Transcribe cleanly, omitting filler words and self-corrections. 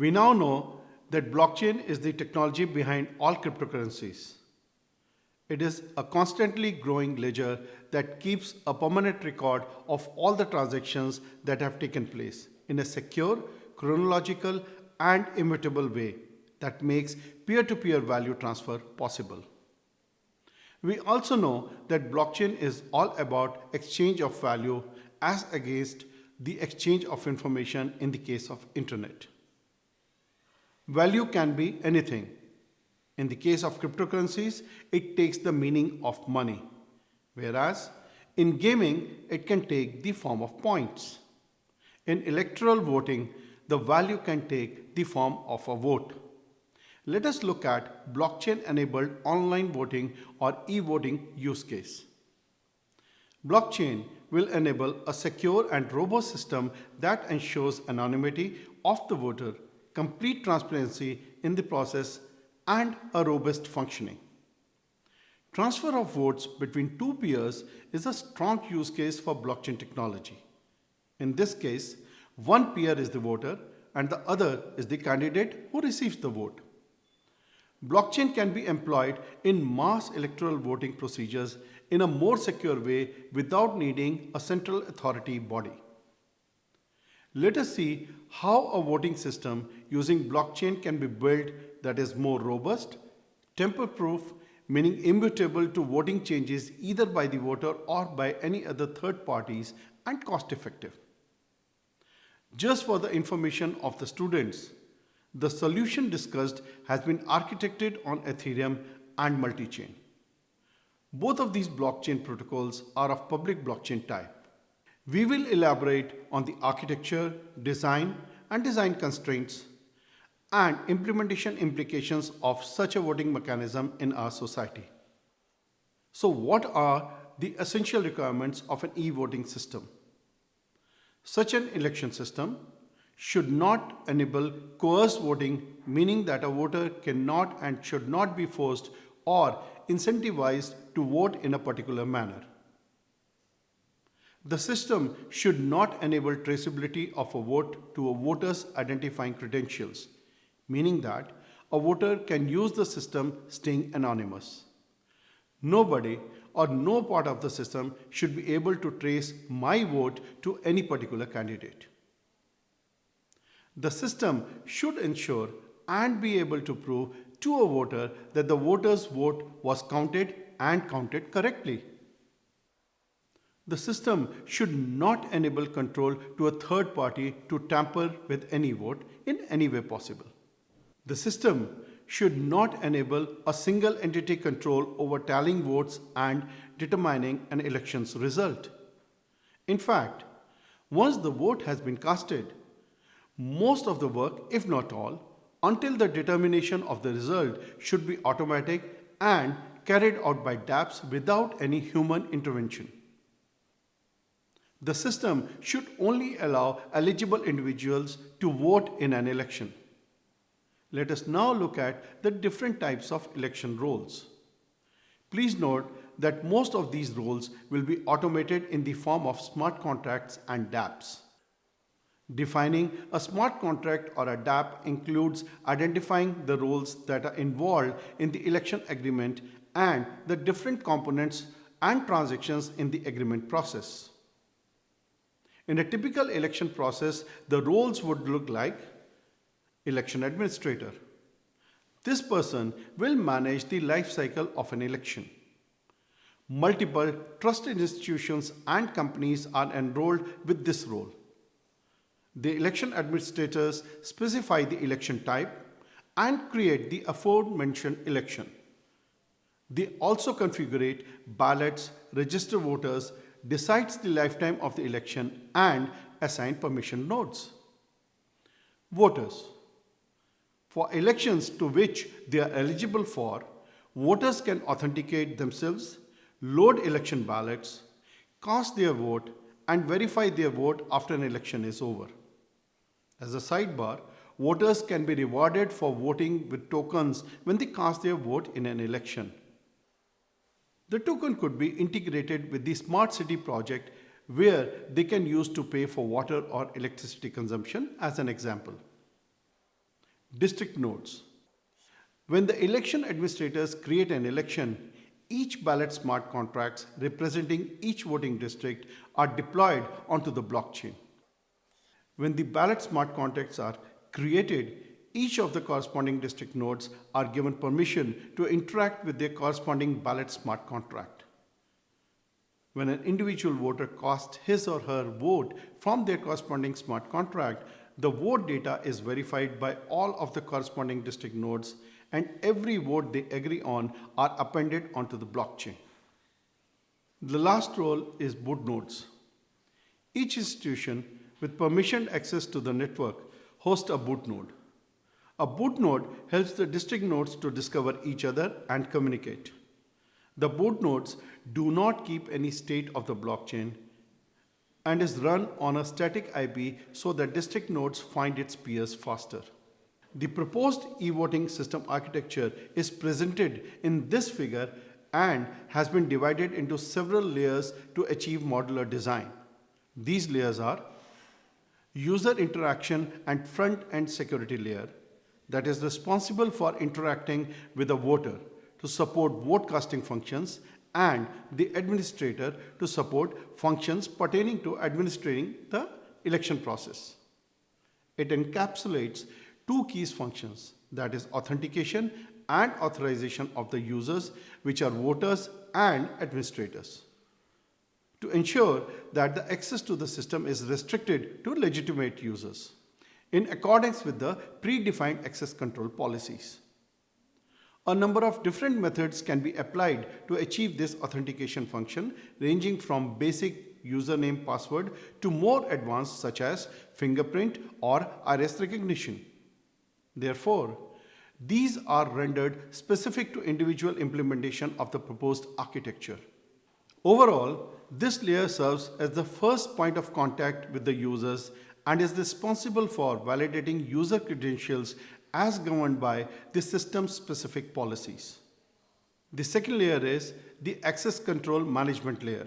We now know that blockchain is the technology behind all cryptocurrencies. It is a constantly growing ledger that keeps a permanent record of all the transactions that have taken place in a secure, chronological, and immutable way that makes peer-to-peer value transfer possible. We also know that blockchain is all about exchange of value as against the exchange of information in the case of internet. Value can be anything. In the case of cryptocurrencies, it takes the meaning of money, whereas in gaming, it can take the form of points. In electoral voting, the value can take the form of a vote. Let us look at blockchain-enabled online voting or e-voting use case. Blockchain will enable a secure and robust system that ensures anonymity of the voter, complete transparency in the process, and a robust functioning. Transfer of votes between two peers is a strong use case for blockchain technology. In this case, one peer is the voter and the other is the candidate who receives the vote. Blockchain can be employed in mass electoral voting procedures in a more secure way without needing a central authority body. Let us see how a voting system using blockchain can be built that is more robust, tamper-proof, meaning immutable to voting changes either by the voter or by any other third parties, and cost-effective. Just for the information of the students, the solution discussed has been architected on Ethereum and multi-chain. Both of these blockchain protocols are of public blockchain type. We will elaborate on the architecture, design, and design constraints and implementation implications of such a voting mechanism in our society. So what are the essential requirements of an e-voting system? Such an election system should not enable coerced voting, meaning that a voter cannot and should not be forced or incentivized to vote in a particular manner. The system should not enable traceability of a vote to a voter's identifying credentials, meaning that a voter can use the system staying anonymous. Nobody or no part of the system should be able to trace my vote to any particular candidate. The system should ensure and be able to prove to a voter that the voter's vote was counted and counted correctly. The system should not enable control to a third party to tamper with any vote in any way possible. The system should not enable a single entity control over tallying votes and determining an election's result. In fact, once the vote has been casted, most of the work, if not all, until the determination of the result should be automatic and carried out by dApps without any human intervention. The system should only allow eligible individuals to vote in an election. Let us now look at the different types of election roles. Please note that most of these roles will be automated in the form of smart contracts and dApps. Defining a smart contract or a dApp includes identifying the roles that are involved in the election agreement and the different components and transactions in the agreement process. In a typical election process, the roles would look like election administrator. This person will manage the life cycle of an election. Multiple trusted institutions and companies are enrolled with this role. The election administrators specify the election type and create the aforementioned election. They also configure ballots, register voters, decides the lifetime of the election, and assign permission nodes. Voters. For elections to which they are eligible for, voters can authenticate themselves, load election ballots, cast their vote, and verify their vote after an election is over. As a sidebar, voters can be rewarded for voting with tokens when they cast their vote in an election. The token could be integrated with the Smart City project where they can use to pay for water or electricity consumption as an example. District nodes. When the election administrators create an election, each ballot smart contracts representing each voting district are deployed onto the blockchain. When the ballot smart contracts are created, each of the corresponding district nodes are given permission to interact with their corresponding ballot smart contract. When an individual voter casts his or her vote from their corresponding smart contract, the vote data is verified by all of the corresponding district nodes, and every vote they agree on are appended onto the blockchain. The last role is boot nodes. Each institution with permissioned access to the network hosts a boot node. A boot node helps the district nodes to discover each other and communicate. The boot nodes do not keep any state of the blockchain and is run on a static IP so that district nodes find its peers faster. The proposed e-voting system architecture is presented in this figure and has been divided into several layers to achieve modular design. These layers are user interaction and front-end security layer that is responsible for interacting with a voter to support vote casting functions, and the administrator to support functions pertaining to administering the election process. It encapsulates two key functions, that is authentication and authorization of the users, which are voters and administrators, to ensure that the access to the system is restricted to legitimate users in accordance with the predefined access control policies. A number of different methods can be applied to achieve this authentication function, ranging from basic username password to more advanced such as fingerprint or iris recognition. Therefore, these are rendered specific to individual implementation of the proposed architecture. Overall, this layer serves as the first point of contact with the users and is responsible for validating user credentials as governed by the system's specific policies. The second layer is the access control management layer.